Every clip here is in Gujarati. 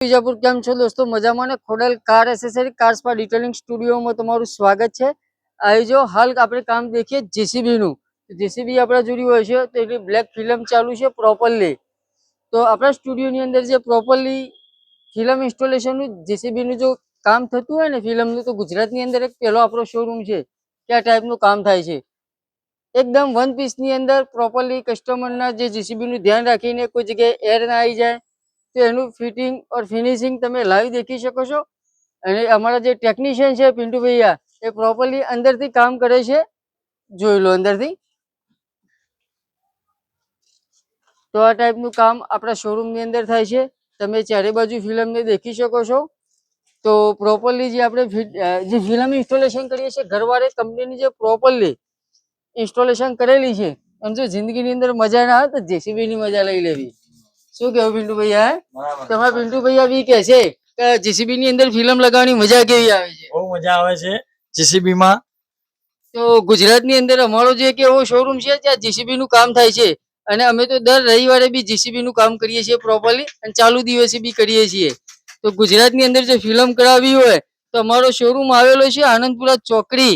વિજાપુર કેમ છો દોસ્તો? મજામાં ને? Khodal car accessory car spa detailing સ્ટુડિયોમાં તમારું સ્વાગત છે। આ જો હાલ આપણે કામ દેખીએ જેસીબી નું, જેસીબી આપણે જોયું હોય છે તો એની બ્લેક ફિલ્મ ચાલુ છે પ્રોપરલી। તો આપણા સ્ટુડિયોની અંદર જે પ્રોપરલી ફિલ્મ ઇન્સ્ટોલેશન નું જેસીબી નું જો કામ થતું હોય ને ફિલ્મનું, તો ગુજરાતની અંદર એક પહેલો આપણો શોરૂમ છે કે આ ટાઈપનું કામ થાય છે। એકદમ વન પીસ ની અંદર પ્રોપરલી કસ્ટમરના જે જેસીબી નું ધ્યાન રાખીને કોઈ જગ્યાએ એર ના આવી જાય તો એનું ફિટિંગ और ફિનિશિંગ તમે લાઈવ દેખી શકો છો। અને અમારા જે ટેકનિશિયન છે પિન્ટુ ભૈયા, એ પ્રોપરલી અંદરથી કામ કરે છે, જોઈ લો અંદરથી। તો આ ટાઈપનું કામ આપણા શોરૂમની અંદર થાય છે, તમે ચારે બાજુ ફિલ્મને દેખી શકો છો। તો પ્રોપરલી જે આપણે જે ફિલ્મ ઇન્સ્ટોલેશન કરીએ છીએ ઘરવાળે કંપનીની જે પ્રોપરલી ઇન્સ્ટોલેશન કરેલી છે, અને જો જિંદગીની અંદર મજા ના આવે તો જેસીબી ની મજા લઈ લેવી। શું કેવું પિન્ટુ ભૈયા? તમારા પિન્ટુ ભૈયા બી કે છે કે જેસીબી ની અંદર ફિલ્મ લગાવવાની મજા કેવી આવે છે? બહુ મજા આવે છે જેસીબી માં। તો ગુજરાતની અંદર અમારો જે કે એવો શોરૂમ છે ત્યાં જેસીબી નું કામ થાય છે, અને અમે તો દર રવિવારે બી જેસીબી નું કામ કરીએ છીએ પ્રોપરલી, અને ચાલુ દિવસે બી કરીએ છીએ। તો ગુજરાતની અંદર જે ફિલ્મ કરાવવી હોય તો અમારો શોરૂમ આવેલો છે આનંદપુરા ચોકડી।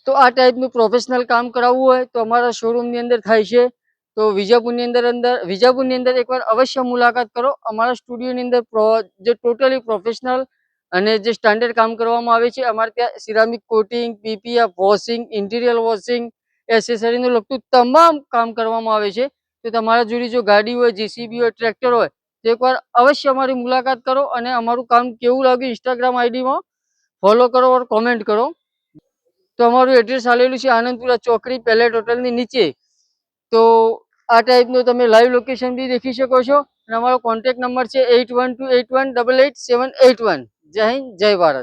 તો આ ટાઈપનું પ્રોફેશનલ કામ કરાવવું હોય તો અમારા શોરૂમની અંદર થાય છે। તો વિજાપુરની અંદર એકવાર અવશ્ય મુલાકાત કરો। અમારા સ્ટુડિયોની અંદર જે ટોટલી પ્રોફેશનલ અને જે સ્ટાન્ડર્ડ કામ કરવામાં આવે છે। અમારે ત્યાં ceramic coating, PPF washing, interior washing, એસેસરીનું લગતું તમામ કામ કરવામાં આવે છે। તો તમારા જોડે જો ગાડી હોય, જેસીબી હોય, ટ્રેક્ટર હોય તો એકવાર અવશ્ય અમારી મુલાકાત કરો, અને અમારું કામ કેવું લાગ્યું ઇન્સ્ટાગ્રામ આઈડીમાં ફોલો કરો और કોમેન્ટ કરો। તો અમારું એડ્રેસ આલેલું છે આનંદપુરા ચોકડી પેલેટ હોટલની નીચે। તો આ ટાઈપનું તમે લાઈવ લોકેશન બી દેખી શકો છો, અને અમારો કોન્ટેક્ટ નંબર છે 8128188781। જય હિન્દ, જય ભારત।